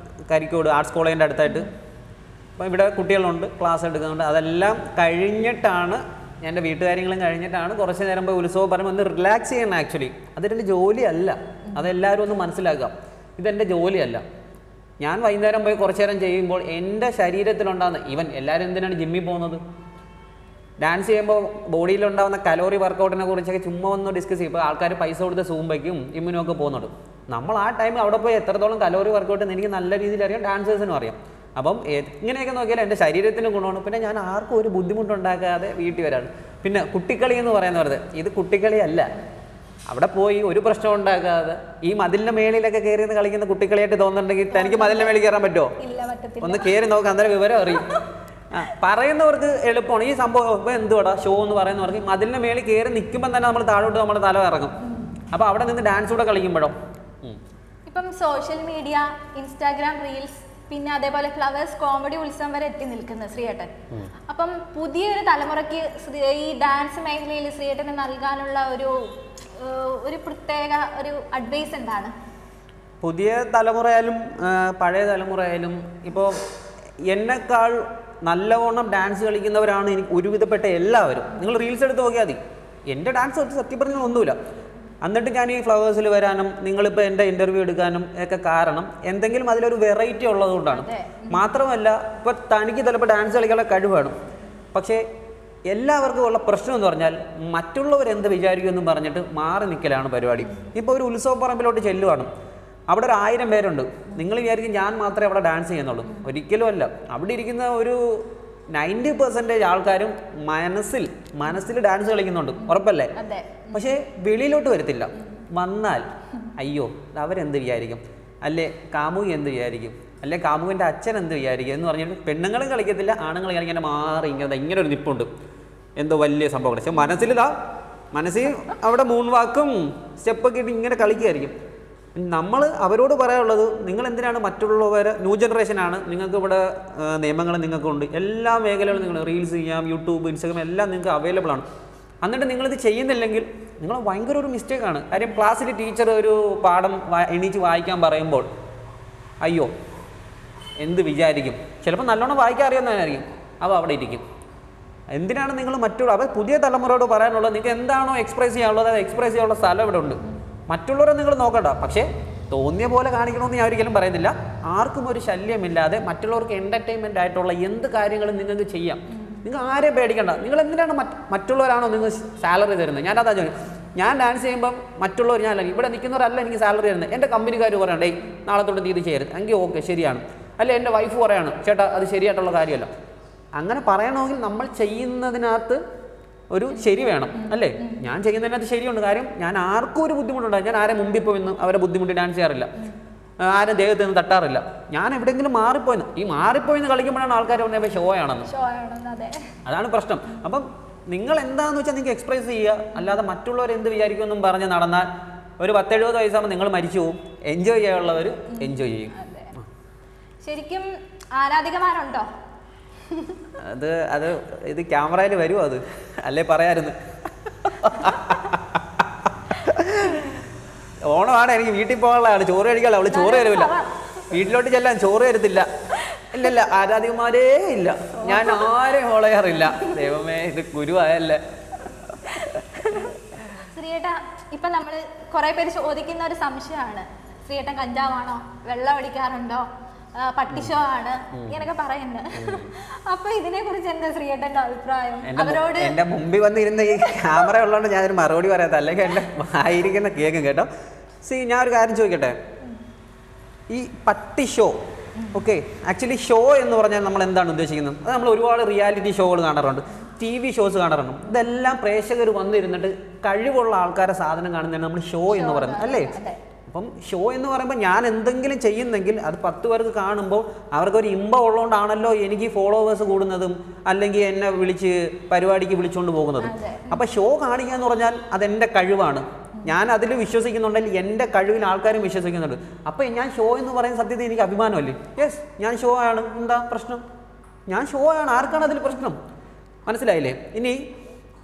കരിക്കോട് ആർട്സ് കോളേജിൻ്റെ അടുത്തായിട്ട്. അപ്പോൾ ഇവിടെ കുട്ടികളുണ്ട്, ക്ലാസ് എടുക്കുന്നുണ്ട്. അതെല്ലാം കഴിഞ്ഞിട്ടാണ്, എൻ്റെ വീട്ടുകാര്യങ്ങളും കഴിഞ്ഞിട്ടാണ് കുറച്ച് നേരം പോയി ഉത്സവം പറയുമ്പോൾ ഒന്ന് റിലാക്സ് ചെയ്യണം. ആക്ച്വലി അതെൻ്റെ ജോലിയല്ല, അതെല്ലാവരും ഒന്ന് മനസ്സിലാക്കാം. ഇതെൻ്റെ ജോലിയല്ല. ഞാൻ വൈകുന്നേരം പോയി കുറച്ച് നേരം ചെയ്യുമ്പോൾ എൻ്റെ ശരീരത്തിലുണ്ടാകുന്ന, ഈവൻ എല്ലാവരും എന്തിനാണ് ജിമ്മിൽ പോകുന്നത്? ഡാൻസ് ചെയ്യുമ്പോൾ ബോഡിയിലുണ്ടാകുന്ന കലോറി വർക്കൗട്ടിനെ കുറിച്ചൊക്കെ ചുമ്മാ ഒന്ന് ഡിസ്കസ് ചെയ്യും. ഇപ്പോൾ ആൾക്കാർ പൈസ കൊടുത്ത് സൂംബയ്ക്കും ജിമ്മിനും ഒക്കെ പോകുന്നുണ്ട്. നമ്മൾ ആ ടൈം അവിടെ പോയി എത്രത്തോളം കലോറി വർക്കൗട്ട് എന്ന് എനിക്ക് നല്ല രീതിയിൽ അറിയാം, ഡാൻസേഴ്സിനും അറിയാം. അപ്പം എങ്ങനെയൊക്കെ നോക്കിയാലും എൻ്റെ ശരീരത്തിന് ഗുണമാണ്. പിന്നെ ഞാൻ ആർക്കും ഒരു ബുദ്ധിമുട്ടുണ്ടാക്കാതെ വീട്ടിൽ വരാണ്. പിന്നെ കുട്ടിക്കളി എന്ന് പറയുന്നത് ഇത് കുട്ടിക്കളിയല്ല. അവിടെ പോയി ഒരു പ്രശ്നം ഉണ്ടാക്കാതെ ഈ മതിലിൻ്റെ മേളിലൊക്കെ കയറി നിന്ന് കളിക്കുന്ന കുട്ടിക്കളിയായിട്ട് തോന്നുന്നുണ്ടെങ്കിൽ തനിക്ക് മതിലിൻ്റെ മേളിൽ കയറാൻ പറ്റുമോ? ഒന്ന് കയറി നോക്കാം, അന്നേരം വിവരം അറിയും. പറയുന്നവർക്ക് എളുപ്പമാണ് ഈ സംഭവം. ഇപ്പോൾ എന്തുവാടാ ഷോ എന്ന് പറയുന്നവർക്ക് മതിലിൻ്റെ മേളിൽ കയറി നിൽക്കുമ്പോൾ തന്നെ നമ്മൾ താഴോട്ട് നമ്മുടെ തല ഇറങ്ങും. അപ്പോൾ അവിടെ നിന്ന് ഡാൻസ് കൂടെ കളിക്കുമ്പോഴോ? ഇപ്പം സോഷ്യൽ മീഡിയ, ഇൻസ്റ്റാഗ്രാം റീൽസ്, പിന്നെ അതേപോലെ ഫ്ലവേഴ്സ് കോമഡി ഉത്സവം വരെ എത്തി നിൽക്കുന്ന ശ്രീയേട്ടൻ. അപ്പം പുതിയൊരു തലമുറയ്ക്ക് ഈ ഡാൻസ് മേഖലയിൽ ശ്രീയേട്ടന് നൽകാനുള്ള ഒരു പ്രത്യേക ഒരു അഡ്വൈസ് എന്താണ്? പുതിയ തലമുറയായാലും പഴയ തലമുറയായാലും ഇപ്പോൾ എന്നെക്കാൾ നല്ലവണ്ണം ഡാൻസ് കളിക്കുന്നവരാണ് എനിക്ക് ഒരുവിധപ്പെട്ട എല്ലാവരും. നിങ്ങൾ റീൽസ് എടുത്ത് നോക്കിയാൽ മതി. എൻ്റെ ഡാൻസ് സത്യം പറഞ്ഞാൽ ഒന്നുമില്ല. എന്നിട്ട് ഞാൻ ഈ ഫ്ലവേഴ്സിൽ വരാനും നിങ്ങളിപ്പോൾ എൻ്റെ ഇൻ്റർവ്യൂ എടുക്കാനും ഒക്കെ കാരണം എന്തെങ്കിലും അതിലൊരു വെറൈറ്റി ഉള്ളതുകൊണ്ടാണ്. മാത്രമല്ല ഇപ്പോൾ തനിക്ക് ചിലപ്പോൾ ഡാൻസ് കളിക്കാനുള്ള കഴിവാണ്. പക്ഷേ എല്ലാവർക്കും ഉള്ള പ്രശ്നം എന്ന് പറഞ്ഞാൽ മറ്റുള്ളവരെന്ത് വിചാരിക്കുമെന്നും പറഞ്ഞിട്ട് മാറി നിൽക്കലാണ് പരിപാടി. ഇപ്പോൾ ഒരു ഉത്സവ പറമ്പിലോട്ട് ചെല്ലുവാണ്, അവിടെ ഒരു 1000 പേരുണ്ട്. നിങ്ങൾ വിചാരിക്കും ഞാൻ മാത്രമേ അവിടെ ഡാൻസ് ചെയ്യുന്നുള്ളൂ. ഒരിക്കലും അല്ല. അവിടെ ഇരിക്കുന്ന ഒരു 90% ആൾക്കാരും മനസ്സിൽ ഡാൻസ് കളിക്കുന്നുണ്ട്, ഉറപ്പല്ലേ? പക്ഷേ വെളിയിലോട്ട് വരത്തില്ല. വന്നാൽ അയ്യോ അവരെന്ത് വിചാരിക്കും, അല്ലേ കാമുകി എന്ത് വിചാരിക്കും, അല്ലെ കാമുവിൻ്റെ അച്ഛൻ എന്ത് വിചാരിക്കും എന്ന് പറഞ്ഞിട്ട് പെണ്ണുങ്ങളും കളിക്കത്തില്ല, ആണുങ്ങൾ ഇങ്ങനെ മാറി ഇങ്ങനെ ഒരു നിപ്പുണ്ട്, എന്തോ വലിയ സംഭവം. പക്ഷെ മനസ്സിൽ അവിടെ 3 വാക്കും സ്റ്റെപ്പൊക്കെ ഇട്ട് ഇങ്ങനെ കളിക്കുകയായിരിക്കും. നമ്മൾ അവരോട് പറയാനുള്ളത്, നിങ്ങൾ എന്തിനാണ് മറ്റുള്ളവരെ, ന്യൂ ജനറേഷനാണ്, നിങ്ങൾക്ക് ഇവിടെ നിയമങ്ങൾ നിങ്ങൾക്കുണ്ട്, എല്ലാ മേഖലകളും നിങ്ങൾ റീൽസ് ചെയ്യാം, യൂട്യൂബ്, ഇൻസ്റ്റാഗ്രാം എല്ലാം നിങ്ങൾക്ക് അവൈലബിൾ ആണ്. എന്നിട്ട് നിങ്ങളിത് ചെയ്യുന്നില്ലെങ്കിൽ നിങ്ങൾ ഭയങ്കര ഒരു മിസ്റ്റേക്കാണ്. കാര്യം ക്ലാസ്സിൽ ടീച്ചർ ഒരു പാഠം എണീച്ച് വായിക്കാൻ പറയുമ്പോൾ അയ്യോ എന്ത് വിചാരിക്കും, ചിലപ്പോൾ നല്ലോണം വായിക്കാൻ അറിയാവുന്നവനായിരിക്കും, അവ അവിടെ ഇരിക്കും. എന്തിനാണ് നിങ്ങൾ അവർ പുതിയ തലമുറയോട് പറയാനുള്ളത്, നിങ്ങൾക്ക് എന്താണോ എക്സ്പ്രസ് ചെയ്യാനുള്ളത് അത് എക്സ്പ്രസ് ചെയ്യാനുള്ള സ്ഥലം ഇവിടെ ഉണ്ട്. മറ്റുള്ളവരെ നിങ്ങൾ നോക്കണ്ട. പക്ഷേ തോന്നിയ പോലെ കാണിക്കണമെന്ന് ഞാൻ ഒരിക്കലും പറയുന്നില്ല. ആർക്കും ഒരു ശല്യമില്ലാതെ മറ്റുള്ളവർക്ക് എൻ്റർടൈൻമെൻ്റ് ആയിട്ടുള്ള എന്ത് കാര്യങ്ങളും നിങ്ങൾക്ക് ചെയ്യാം. നിങ്ങൾ ആരെയും പേടിക്കണ്ട. നിങ്ങൾ എന്തിനാണ് മറ്റുള്ളവരാണോ നിങ്ങൾ സാലറി തരുന്നത്? ഞാനതാ ചോദിക്കും. ഞാൻ ഡാൻസ് ചെയ്യുമ്പം മറ്റുള്ളവർ, ഞാനല്ല ഇവിടെ നിൽക്കുന്നവരല്ല എനിക്ക് സാലറി തരുന്നത്. എൻ്റെ കമ്പനിക്കാർ പറയണ്ടേ നാളെ തൊട്ട് തീയതി ചെയ്യരുത്, എങ്കിൽ ഓക്കെ ശരിയാണ്. അല്ലെ എൻ്റെ വൈഫ് പറയാണ് ചേട്ടാ അത് ശരിയായിട്ടുള്ള കാര്യമല്ല. അങ്ങനെ പറയണമെങ്കിൽ നമ്മൾ ചെയ്യുന്നതിനകത്ത് ഒരു ശരി വേണം അല്ലേ? ഞാൻ ചെയ്യുന്നതിനകത്ത് ശരിയുണ്ട്. കാര്യം ഞാൻ ആർക്കും ഒരു ബുദ്ധിമുട്ടുണ്ടായി, ഞാൻ ആരെ മുമ്പിൽ പോയിന്ന് അവരെ ബുദ്ധിമുട്ടി ഡാൻസ് ചെയ്യാറില്ല, ആരും ദേഹത്ത് നിന്ന് തട്ടാറില്ല. ഞാൻ എവിടെയെങ്കിലും മാറിപ്പോയിന്ന്, ഈ മാറിപ്പോയിന്ന് കളിക്കുമ്പോഴാണ് ആൾക്കാർ പറഞ്ഞപ്പോൾ ഷോ ആണെന്ന്. അതാണ് പ്രശ്നം. അപ്പം നിങ്ങൾ എന്താണെന്ന് വെച്ചാൽ നിങ്ങൾക്ക് എക്സ്പ്രസ് ചെയ്യുക, അല്ലാതെ മറ്റുള്ളവർ എന്ത് വിചാരിക്കുമെന്നും പറഞ്ഞ് നടന്നാൽ ഒരു 10-70 വയസ്സാകുമ്പോൾ നിങ്ങൾ മരിച്ചു പോകും. എൻജോയ് ചെയ്യാനുള്ളവർ എൻജോയ് ചെയ്യും. ശരിക്കും ആരാധികമാരുണ്ടോ? അത് ഇത് ക്യാമറയിൽ വരുമോ? അത് അല്ലേ പറയായിരുന്നു. ഓണമാണ്, എനിക്ക് വീട്ടിൽ പോകാനുള്ളതാണ്, ചോറ് കഴിക്കാനുള്ള. അവള് ചോറ് തരുമില്ല, വീട്ടിലോട്ട് ചെല്ലാൻ ചോറ് തരത്തില്ല. ഇല്ല ആരാധികമാരേ ഇല്ല, ഞാൻ ആരെയും ഫോളോ ചെയ്യാറില്ല. ദൈവമേ, ഇത് ഗുരുവായല്ലേ. ശ്രീയേട്ടാ, ഇപ്പൊ നമ്മള് കുറെ പേര് ചോദിക്കുന്ന ഒരു സംശയമാണ്, ശ്രീയേട്ടൻ കഞ്ചാവാണോ, വെള്ളം അടിക്കാറുണ്ടോ, പട്ടിഷോ ആണ് ഇങ്ങനൊക്കെ പറയുന്നത്. അപ്പൊ ഇതിനെ കുറിച്ച് എന്താ ശ്രീയേട്ടന്റെ അഭിപ്രായം? അവരോട് എന്റെ മുമ്പിൽ വന്നിരുന്ന ഈ ക്യാമറ ഉള്ളതുകൊണ്ട് ഞാനൊരു മറുപടി പറയാത്ത, അല്ലെങ്കിൽ എന്റെ ആയിരിക്കുന്ന കേൾക്കും കേട്ടോ. ഞാൻ ഒരു കാര്യം ചോദിക്കട്ടെ, ഈ പട്ടി ഷോ, ഓക്കെ, ആക്ച്വലി ഷോ എന്ന് പറഞ്ഞാൽ നമ്മൾ എന്താണ് ഉദ്ദേശിക്കുന്നത്? അത് നമ്മൾ ഒരുപാട് റിയാലിറ്റി ഷോകൾ കാണാറുണ്ട്, TV ഷോസ് കാണാറുണ്ട്. ഇതെല്ലാം പ്രേക്ഷകർ വന്നിരുന്നിട്ട് കഴിവുള്ള ആൾക്കാരെ സാധനം കാണുന്നതാണ് നമ്മൾ ഷോ എന്ന് പറയുന്നത് അല്ലേ? അപ്പം ഷോ എന്ന് പറയുമ്പോൾ ഞാൻ എന്തെങ്കിലും ചെയ്യുന്നെങ്കിൽ അത് 10 പേർക്ക് കാണുമ്പോൾ അവർക്കൊരു ഇമ്പം ഉള്ളതുകൊണ്ടാണല്ലോ എനിക്ക് ഫോളോവേഴ്സ് കൂടുന്നതും അല്ലെങ്കിൽ എന്നെ വിളിച്ച് പരിപാടിക്ക് വിളിച്ചുകൊണ്ട് പോകുന്നതും. അപ്പം ഷോ കാണിക്കുക എന്ന് പറഞ്ഞാൽ അതെൻ്റെ കഴിവാണ്, ഞാൻ അതിൽ വിശ്വസിക്കുന്നുണ്ടെങ്കിൽ എൻ്റെ കഴിവിൽ ആൾക്കാരും വിശ്വസിക്കുന്നുണ്ട്. അപ്പം ഞാൻ ഷോ എന്ന് പറയുന്ന സത്യത്തിൽ എനിക്ക് അഭിമാനമല്ലേ? യെസ്, ഞാൻ ഷോ ആണ്. എന്താ പ്രശ്നം? ഞാൻ ഷോ ആണ്, ആർക്കാണ് അതിൽ പ്രശ്നം? മനസ്സിലായില്ലേ? ഇനി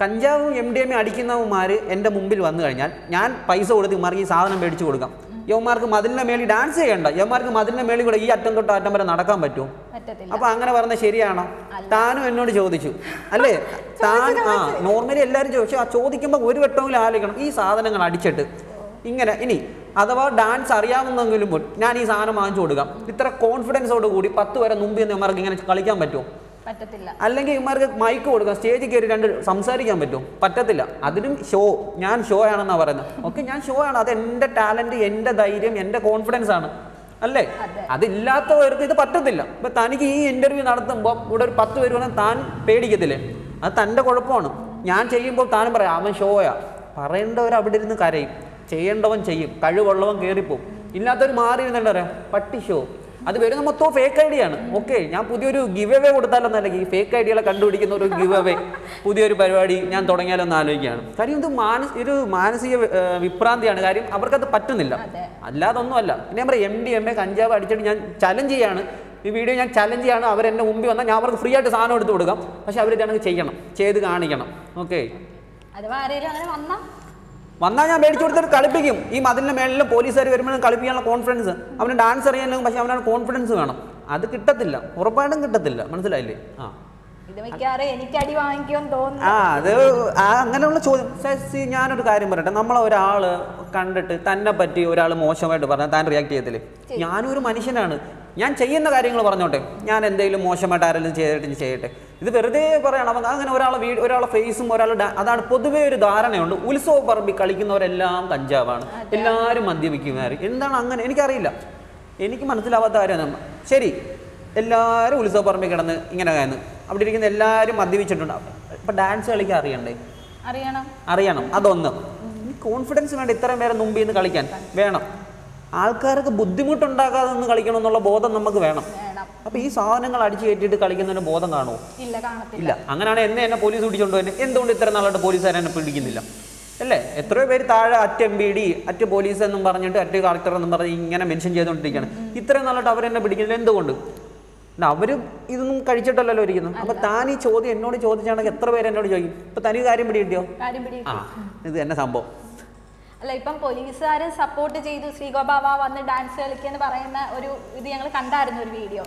കഞ്ചാവും MDMA അടിക്കുന്നവന്മാർ എൻ്റെ മുമ്പിൽ വന്നു കഴിഞ്ഞാൽ ഞാൻ പൈസ കൊടുത്ത് ഇവന്മാർക്ക് ഈ സാധനം മേടിച്ചു കൊടുക്കാം. യവന്മാർക്ക് മതിലിൻ്റെ മേളിൽ ഡാൻസ് ചെയ്യണ്ട, യവന്മാർക്ക് മതിലിൻ്റെ മേളിൽ കൂടെ ഈ അറ്റം തൊട്ട് അറ്റം വരെ നടക്കാൻ പറ്റുമോ? അപ്പം അങ്ങനെ പറഞ്ഞാൽ ശരിയാണോ? താനും എന്നോട് ചോദിച്ചു അല്ലേ? നോർമലി എല്ലാവരും ചോദിച്ചു. ചോദിക്കുമ്പോൾ ഒരു വട്ടമെങ്കിലും ആലോചിക്കണം, ഈ സാധനങ്ങൾ അടിച്ചിട്ട് ഇങ്ങനെ ഇനി അഥവാ ഡാൻസ് അറിയാവുന്നെങ്കിലും ഞാൻ ഈ സാധനം വാങ്ങിച്ചു കൊടുക്കാം, ഇത്ര കോൺഫിഡൻസോട് കൂടി 10 വരെ മുമ്പിൽ നിന്ന് ഇവന്മാർക്ക് ഇങ്ങനെ കളിക്കാൻ പറ്റുമോ? പറ്റത്തില്ല. അല്ലെങ്കിൽ ഇവന്മാർക്ക് മൈക്ക് കൊടുക്കാം, സ്റ്റേജിൽ കയറി 2 സംസാരിക്കാൻ പറ്റും? പറ്റത്തില്ല. അതിനും ഷോ, ഞാൻ ഷോ ആണെന്നാണ് പറയുന്നത്. ഓക്കെ, ഞാൻ ഷോ ആണ്, അത് എൻ്റെ ടാലൻറ്റ്, എൻ്റെ ധൈര്യം, എൻ്റെ കോൺഫിഡൻസ് ആണ് അല്ലേ? അതില്ലാത്തവർക്ക് ഇത് പറ്റത്തില്ല. ഇപ്പം തനിക്ക് ഈ ഇൻ്റർവ്യൂ നടത്തുമ്പോൾ ഇവിടെ ഒരു 10 പേര് വേണം, താൻ പേടിക്കത്തില്ലേ? അത് തൻ്റെ കുഴപ്പമാണ്. ഞാൻ ചെയ്യുമ്പോൾ താനും പറയാം അവൻ ഷോയാ. പറയേണ്ടവർ അവിടെ ഇരുന്ന് കരയും, ചെയ്യേണ്ടവൻ ചെയ്യും, കഴിവുള്ളവൻ കയറിപ്പോവും. ഇല്ലാത്തവർ മാറി ഇരുന്നുണ്ട് പറയാം പട്ടി ഷോ. അത് വരുന്ന മൊത്തം ഫേക്ക് ഐഡിയ ആണ്. ഓക്കെ, ഞാൻ പുതിയൊരു ഗിവ് അവേ കൊടുത്താലൊന്നല്ലെങ്കിൽ ഈ ഫേക്ക് ഐഡിയകളെ കണ്ടുപിടിക്കുന്ന ഒരു ഗിവ് അവേ പുതിയൊരു പരിപാടി ഞാൻ തുടങ്ങിയാലൊന്ന് ആലോചിക്കുകയാണ്. കാര്യം ഇത് മാനസിക വിഭ്രാന്തിയാണ്. കാര്യം അവർക്കത് പറ്റുന്നില്ല, അല്ലാതെ ഒന്നുമല്ല. പിന്നെ ഞാൻ പറയാം MDMA കഞ്ചാവ് അടിച്ചിട്ട് ഞാൻ ചലഞ്ച് ചെയ്യാണ്, ഈ വീഡിയോ ഞാൻ ചലഞ്ച് ചെയ്യാണ്. അവരെൻ്റെ മുമ്പിൽ വന്നാൽ ഞാൻ അവർക്ക് ഫ്രീ ആയിട്ട് സാധനം എടുത്ത് കൊടുക്കാം. പക്ഷെ അവരിതാണ് ചെയ്യണം, ചെയ്ത് കാണിക്കണം. ഓക്കെ, വന്നാൽ ഞാൻ മേടിച്ചു കൊടുത്തിട്ട് കളിപ്പിക്കും. ഈ മതിലിൻ്റെ മേളിലും പോലീസുകാർ വരുമ്പോഴും കളിപ്പിക്കാനുള്ള കോൺഫിഡൻസ്, അവന് ഡാൻസ് അറിയാനും പക്ഷെ അവനാണ് കോൺഫിഡൻസ് വേണം. അത് കിട്ടത്തില്ല, ഉറപ്പായിട്ടും കിട്ടത്തില്ല. മനസ്സിലായില്ലേ? അത് അങ്ങനെയുള്ള ചോദ്യം. ഞാനൊരു കാര്യം പറയട്ടെ, ഒരാൾ കണ്ടിട്ട് തന്നെ പറ്റി ഒരാൾ മോശമായിട്ട് പറഞ്ഞാൽ താൻ റിയാക്ട് ചെയ്യത്തില്ലേ? ഞാനും ഒരു മനുഷ്യനാണ്, ഞാൻ ചെയ്യുന്ന കാര്യങ്ങൾ പറഞ്ഞോട്ടെ. ഞാൻ എന്തെങ്കിലും മോശമായിട്ട് ആരെങ്കിലും ചെയ്യട്ടെ, ഇത് വെറുതെ പറയണം. അങ്ങനെ ഒരാളെ ഫേസും അതാണ് പൊതുവേ ഒരു ധാരണയുണ്ട്. ഉത്സവ പറമ്പിൽ കളിക്കുന്നവരെല്ലാം കഞ്ചാവാണ്, എല്ലാവരും മദ്യപിക്കുന്നവർ. എന്താണ് അങ്ങനെ? എനിക്കറിയില്ല, എനിക്ക് മനസ്സിലാവാത്ത കാര്യമാണ്. ശരി, എല്ലാവരും ഉത്സവ പറമ്പിൽ കിടന്ന് ഇങ്ങനെ കയന്ന് അവിടെ ഇരിക്കുന്ന എല്ലാവരും മദ്യപിച്ചിട്ടുണ്ടാവും. ഇപ്പം ഡാൻസ് കളിക്കാൻ അറിയണം. അതൊന്ന്. കോൺഫിഡൻസ് വേണ്ട, ഇത്രയും പേരെ മുമ്പിൽ നിന്ന് കളിക്കാൻ വേണം. ആൾക്കാർക്ക് ബുദ്ധിമുട്ടുണ്ടാക്കാതെ നിന്ന് കളിക്കണം എന്നുള്ള ബോധം നമുക്ക് വേണം. അപ്പൊ ഈ സാധനങ്ങൾ അടിച്ചു കയറ്റിയിട്ട് കളിക്കുന്നതിന് ബോധം കാണുമോ? ഇല്ല. അങ്ങനെയാണ് എന്നെ പോലീസ് പിടിച്ചോണ്ട് തന്നെ. എന്തുകൊണ്ട് ഇത്ര നാളായിട്ട് പോലീസുകാരെ എന്നെ പിടിക്കുന്നില്ല അല്ലേ? എത്രയോ പേര് താഴെ അറ്റ് MPD, അറ്റ് പോലീസ് എന്നും പറഞ്ഞിട്ട്, അറ്റ് കളക്ടർ എന്നും പറഞ്ഞ് ഇങ്ങനെ മെൻഷൻ ചെയ്തുകൊണ്ടിരിക്കുകയാണ്. ഇത്രയും നാളായിട്ട് അവരെന്നെ പിടിക്കുന്നില്ല. എന്തുകൊണ്ട്? അവർ ഇതൊന്നും കഴിച്ചിട്ടല്ലോ ഇരിക്കുന്നു. അപ്പൊ താൻ ഈ ചോദ്യം എന്നോട് ചോദിച്ചാണെങ്കിൽ എത്ര പേര് എന്നോട് ചോദിക്കും, ഇപ്പൊ തനിക്ക് കാര്യം പിടികിട്ടിയോ? ഇത് തന്നെ സംഭവം അല്ല. ഇപ്പം പോലീസുകാരും സപ്പോർട്ട് ചെയ്തു, ശ്രീഗോപാവ വന്ന് ഡാൻസ് കളിക്കാന്ന് പറയുന്ന ഒരു ഇത് ഞങ്ങൾ കണ്ടായിരുന്നു, ഒരു വീഡിയോ.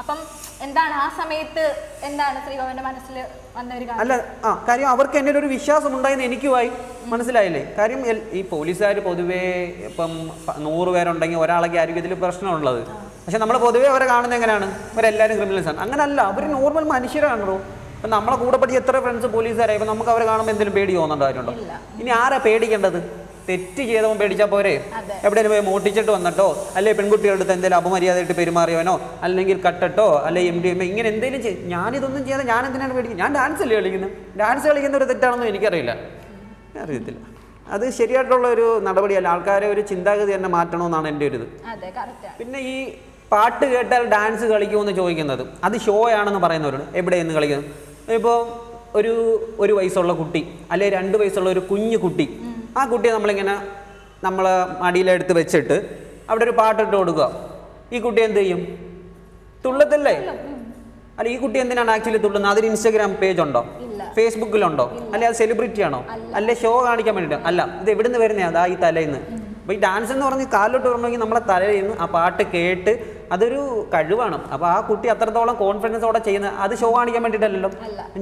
അപ്പം എന്താണ് ആ സമയത്ത് എന്താണ് ശ്രീഗോപന്റെ മനസ്സിൽ വന്ന ഒരു കാര്യം? അല്ല, കാര്യം അവർക്ക് എന്നിൽ ഒരു വിശ്വാസം ഉണ്ടായെന്ന് എനിക്കുമായി. മനസ്സിലായില്ലേ? കാര്യം ഈ പോലീസുകാർ പൊതുവേ ഇപ്പം 100 പേരുണ്ടെങ്കിൽ ഒരാളൊക്കെ ആയിരിക്കും ഇതിൽ പ്രശ്നമുള്ളത്. പക്ഷെ നമ്മൾ പൊതുവേ അവരെ കാണുന്നത് എങ്ങനെയാണ്? അവരെല്ലാവരും ക്രിമിനൽസാണ്. അങ്ങനല്ല, അവർ നോർമൽ മനുഷ്യരാണല്ലോ. ഇപ്പം നമ്മളെ കൂടെ പഠിച്ച എത്ര ഫ്രണ്ട്സ് പോലീസുകാരായി. ഇപ്പം നമുക്ക് അവരെ കാണുമ്പോൾ എന്തെങ്കിലും പേടി തോന്നേണ്ട കാര്യമുണ്ടോ? ഇനി ആരാ പേടിക്കേണ്ടത്? തെറ്റ് ചെയ്തവൻ പേടിച്ചാൽ പോരെ? അതെ. എവിടെയെങ്കിലും പോയി മോട്ടിച്ചിട്ട് വന്നിട്ടോ, അല്ലെങ്കിൽ പെൺകുട്ടികളുടെ അടുത്ത് എന്തെങ്കിലും അപമര്യാദയായിട്ട് പെരുമാറിയവനോ, അല്ലെങ്കിൽ കട്ടട്ടോ, അല്ലെങ്കിൽ MDMA ഇങ്ങനെ എന്തെങ്കിലും ചെയ്യും. ഞാനിതൊന്നും ചെയ്യാതെ ഞാൻ എന്തിനാണ് പേടിക്കുന്നത്? ഞാൻ ഡാൻസ് അല്ലേ കളിക്കുന്നത്. ഡാൻസ് കളിക്കുന്ന ഒരു തെറ്റാണെന്നും എനിക്കറിയില്ല, അറിയത്തില്ല. അത് ശരിയായിട്ടുള്ള ഒരു നടപടിയല്ല. ആൾക്കാരെ ഒരു ചിന്താഗതി തന്നെ മാറ്റണമെന്നാണ് എൻ്റെ ഒരു ഇത്. പിന്നെ ഈ പാട്ട് കേട്ടാൽ ഡാൻസ് കളിക്കുമെന്ന് ചോദിക്കുന്നത്, അത് ഷോ ആണെന്ന് പറയുന്നവരോട് എവിടെയെന്ന് കളിക്കുന്നത്. ഇപ്പോൾ ഒരു വയസ്സുള്ള കുട്ടി, അല്ലെങ്കിൽ 2 വയസ്സുള്ള ഒരു കുഞ്ഞു കുട്ടി, ആ കുട്ടിയെ നമ്മൾ മടിയിലെടുത്ത് വെച്ചിട്ട് അവിടെ ഒരു പാട്ടിട്ട് കൊടുക്കുക. ഈ കുട്ടി എന്ത് ചെയ്യും? തുള്ളത്തല്ലേ? അല്ല, ഈ കുട്ടി എന്തിനാണ് ആക്ച്വലി തുള്ളുന്നത്? അതിന് ഇൻസ്റ്റാഗ്രാം പേജ് ഉണ്ടോ? ഫേസ്ബുക്കിലുണ്ടോ? അല്ലെ അത് സെലിബ്രിറ്റി ആണോ? അല്ലെ ഷോ കാണിക്കാൻ വേണ്ടിയിട്ട്? അല്ല, ഇത് എവിടുന്ന് വരുന്നതാണ്? അതാ ഈ തലേന്ന്. അപ്പോൾ ഈ ഡാൻസ് എന്ന് പറഞ്ഞ് കാലിലോട്ട് വരണമെങ്കിൽ നമ്മളെ തലയിൽ നിന്ന് ആ പാട്ട് കേട്ട് അതൊരു കഴിവാണ്. അപ്പോൾ ആ കുട്ടി അത്രത്തോളം കോൺഫിഡൻസോടെ ചെയ്യുന്നത് അത് ഷോ കാണിക്കാൻ വേണ്ടിയിട്ടല്ലല്ലോ.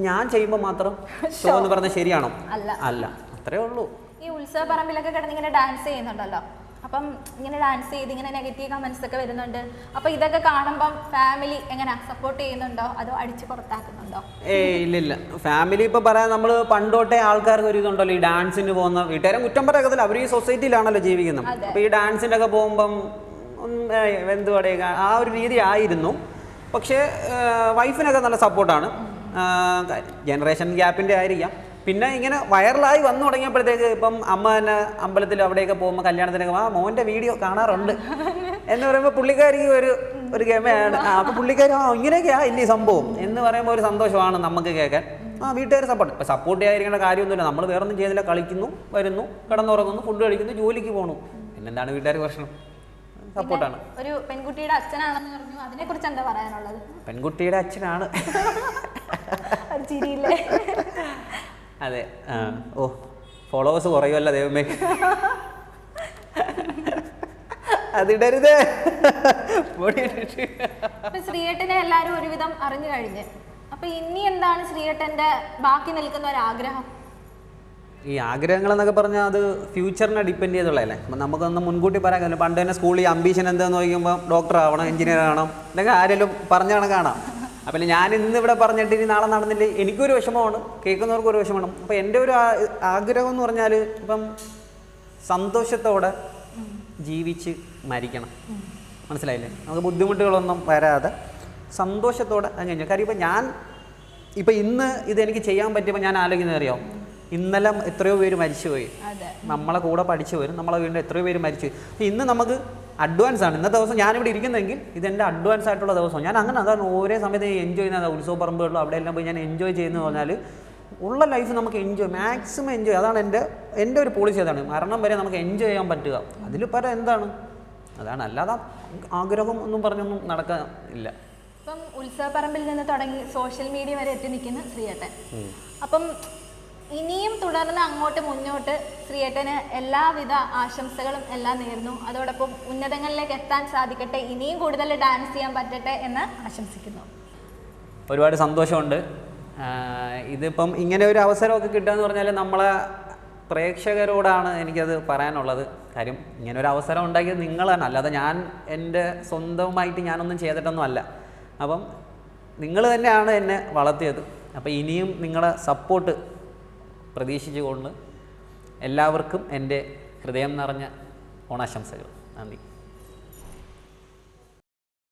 ഞാൻ ചെയ്യുമ്പോൾ മാത്രം ഷോ എന്ന് പറഞ്ഞാൽ ശരിയാണോ? അല്ല, അത്രേ ഉള്ളൂ. ഈ ഉത്സവ പറമ്പിലൊക്കെ കിടന്ന് ഇങ്ങനെ ഡാൻസ് ചെയ്യുന്നുണ്ടല്ലോ, അപ്പം ഇങ്ങനെ ഡാൻസ് ചെയ്ത് ഇങ്ങനെ നെഗറ്റീവ് കമന്റ്സ് ഒക്കെ വരുന്നുണ്ട്. അപ്പൊ ഇതൊക്കെ കാണുമ്പം ഫാമിലി എങ്ങനെ സപ്പോർട്ട് ചെയ്യുന്നുണ്ടോ അതോ അടിച്ചു പുറത്താക്കുന്നുണ്ടോ? ഇല്ല. ഫാമിലി ഇപ്പോൾ പറയാൻ നമ്മൾ പണ്ടോട്ടേ ആൾക്കാർക്ക് ഒരു ഇതുണ്ടല്ലോ, ഈ ഡാൻസിന് പോകുന്ന വീട്ടുകാരെ കുറ്റം പറയത്തില്ല, അവർ ഈ സൊസൈറ്റിയിലാണല്ലോ ജീവിക്കുന്നത്. അപ്പോൾ ഈ ഡാൻസിൻ്റെ ഒക്കെ പോകുമ്പം എന്ത് പറയുക, ആ ഒരു രീതി ആയിരുന്നു. പക്ഷേ വൈഫിനൊക്കെ നല്ല സപ്പോർട്ടാണ്. ജനറേഷൻ ഗ്യാപ്പിൻ്റെ ആയിരിക്കാം. പിന്നെ ഇങ്ങനെ വൈറലായി വന്നു തുടങ്ങിയപ്പോഴത്തേക്ക് ഇപ്പം അമ്മ തന്നെ അമ്പലത്തിൽ അവിടെയൊക്കെ പോകുമ്പോൾ കല്യാണത്തിനൊക്കെ മോൻ്റെ വീഡിയോ കാണാറുണ്ട് എന്ന് പറയുമ്പോൾ പുള്ളിക്കാരിക്ക് ഒരു ഗമയാണ്. അപ്പോൾ പുള്ളിക്കാരി ഇങ്ങനെയൊക്കെയാ ഇല്ലേ സംഭവം എന്ന് പറയുമ്പോൾ ഒരു സന്തോഷമാണ് നമുക്ക് കേൾക്കാൻ. വീട്ടുകാർ സപ്പോർട്ട്. ഇപ്പം സപ്പോർട്ട് ചെയ്യാതിരിക്കേണ്ട കാര്യമൊന്നുമില്ല. നമ്മൾ വേറെ ഒന്നും ചെയ്യുന്നില്ല, കളിക്കുന്നു, വരുന്നു, കിടന്നുറങ്ങുന്നു, ഫുഡ് കഴിക്കുന്നു, ജോലിക്ക് പോകണു. പിന്നെന്താണ് വീട്ടുകാർ പ്രശ്നം? സപ്പോർട്ടാണ്. ഒരു പെൺകുട്ടിയുടെ അച്ഛനാണെന്ന് പറഞ്ഞു, അതിനെ കുറിച്ച് എന്താ പറയാനുള്ളത്? പെൺകുട്ടിയുടെ അച്ഛനാണ്. അതെ. ഫോളോവേഴ്സ് കുറയുമല്ലോ ദൈവമേ, അതിടരുത്. ശ്രീയേട്ടനെ എല്ലാരും ഒരുവിധം അറിഞ്ഞു കഴിഞ്ഞ്, അപ്പൊ ഇനി എന്താണ് ശ്രീയേട്ടന്റെ ബാക്കി നിൽക്കുന്ന ഒരു ആഗ്രഹം? ഈ ആഗ്രഹങ്ങൾ എന്നൊക്കെ പറഞ്ഞാൽ അത് ഫ്യൂച്ചറിനെ ഡിപ്പെൻഡ് ചെയ്തുള്ളതല്ലേ. അപ്പം നമുക്കൊന്നും മുൻകൂട്ടി പറയാൻ കഴിയില്ല. പണ്ട് തന്നെ സ്കൂളിൽ അംബീഷൻ എന്താണെന്ന് ചോദിക്കുമ്പോൾ ഡോക്ടർ ആവണം, എഞ്ചിനീയർ ആവണം, ഇതൊക്കെ ആരെങ്കിലും പറഞ്ഞാണ് കാണാം. അപ്പം ഞാൻ ഇന്നിവിടെ പറഞ്ഞിട്ട് ഇനി നാളെ നടന്നില്ല, എനിക്കൊരു വിഷമമാണ്, കേൾക്കുന്നവർക്കൊരു വിഷമമാണ്. അപ്പം എൻ്റെ ഒരു ആഗ്രഹം എന്ന് പറഞ്ഞാൽ ഇപ്പം സന്തോഷത്തോടെ ജീവിച്ച് മരിക്കണം. മനസ്സിലായില്ലേ? നമുക്ക് ബുദ്ധിമുട്ടുകളൊന്നും വരാതെ സന്തോഷത്തോടെ കഴിഞ്ഞു. കാര്യം ഇപ്പം ഇന്ന് ഇതെനിക്ക് ചെയ്യാൻ പറ്റിയപ്പോൾ ഞാൻ ആലോചിക്കുന്നത് അറിയാം, ഇന്നലെ എത്രയോ പേര് മരിച്ചുപോയി, നമ്മളെ കൂടെ പഠിച്ചു വരും, നമ്മളെ വീണ്ടും എത്രയോ പേര് മരിച്ചുപോയി. ഇന്ന് നമുക്ക് അഡ്വാൻസ് ആണ്. ഇന്നത്തെ ദിവസം ഞാനിവിടെ ഇരിക്കുന്നെങ്കിൽ ഇതെൻ്റെ അഡ്വാൻസ് ആയിട്ടുള്ള ദിവസം. ഞാൻ അങ്ങനെ അതാണ് ഓരോ സമയത്ത് എൻജോയ് ചെയ്യുന്നത്. ഉത്സവ പറമ്പുകളിലും അവിടെ എല്ലാം പോയി ഞാൻ എൻജോയ് ചെയ്യുന്നത് പറഞ്ഞാൽ ഉള്ള ലൈഫ് നമുക്ക് മാക്സിമം എൻജോയ്. അതാണ് എൻ്റെ ഒരു പോളിസി. അതാണ് മരണം വരെ നമുക്ക് എൻജോയ് ചെയ്യാൻ പറ്റുക. അതിൽ പരം എന്താണ്? അതാണ്. അല്ലാതെ ആഗ്രഹം ഒന്നും പറഞ്ഞൊന്നും നടക്കാൻ ഇല്ല. ഇപ്പം ഉത്സവപ്പറമ്പിൽ നിന്ന് തുടങ്ങി സോഷ്യൽ മീഡിയ വരെ എത്തി നിൽക്കുന്ന ശ്രീയേട്ടൻ. അപ്പം ഇനിയും തുടർന്ന് അങ്ങോട്ട് മുന്നോട്ട് ശ്രീയേട്ടന് എല്ലാവിധ ആശംസകളും എല്ലാം നേരുന്നു. അതോടൊപ്പം ഉന്നതങ്ങളിലേക്ക് എത്താൻ സാധിക്കട്ടെ, ഇനിയും കൂടുതൽ ഡാൻസ് ചെയ്യാൻ പറ്റട്ടെ എന്ന് ആശംസിക്കുന്നു. ഒരുപാട് സന്തോഷമുണ്ട്. ഇതിപ്പം ഇങ്ങനെ ഒരു അവസരമൊക്കെ കിട്ടുക എന്ന് പറഞ്ഞാൽ നമ്മളെ പ്രേക്ഷകരോടാണ് എനിക്കത് പറയാനുള്ളത്. കാര്യം ഇങ്ങനെ ഒരു അവസരം ഉണ്ടാക്കിയത് നിങ്ങളാണ്, അല്ലാതെ ഞാൻ എൻ്റെ സ്വന്തമായിട്ട് ഞാനൊന്നും ചെയ്തിട്ടൊന്നും അല്ല. അപ്പം നിങ്ങൾ തന്നെയാണ് എന്നെ വളർത്തിയത്. അപ്പോൾ ഇനിയും നിങ്ങളെ സപ്പോർട്ട് പ്രതീക്ഷിച്ചുകൊണ്ട് എല്ലാവർക്കും എൻ്റെ ഹൃദയം നിറഞ്ഞ ഓണാശംസകൾ. നന്ദി.